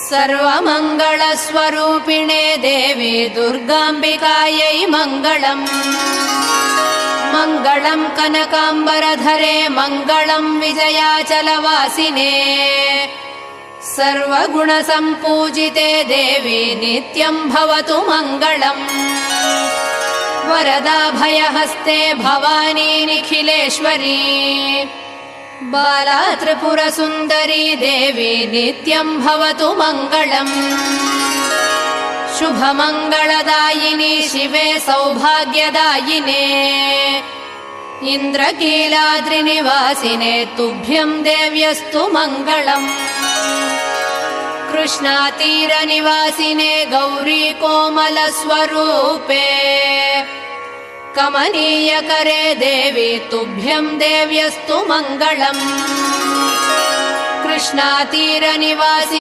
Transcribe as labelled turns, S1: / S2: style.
S1: सर्वमङ्गलस्वरूपिणे देवी दुर्गाम्बिकायै मङ्गलम्। मङ्गलम् कनकाम्बरधरे मङ्गलम् विजयाचलवासिने। सर्वगुणसम्पूजिते देवी नित्यम् भवतु मङ्गलम्। वरदाभयहस्ते भवानी निखिलेश्वरी। बाला त्रिपुरसुन्दरी देवी नित्यम् भवतु मङ्गलम्। शुभमङ्गलदायिनी शिवे सौभाग्यदायिने। इन्द्रकीलाद्रिनिवासिने तुभ्यम् देव्यस्तु मङ्गलम्। कृष्णातीरनिवासिने गौरी कोमलस्वरूपे। कमनीयकरे देवी तुभ्यम् देव्यस्तु मङ्गलम्। कृष्णातीरनिवासिने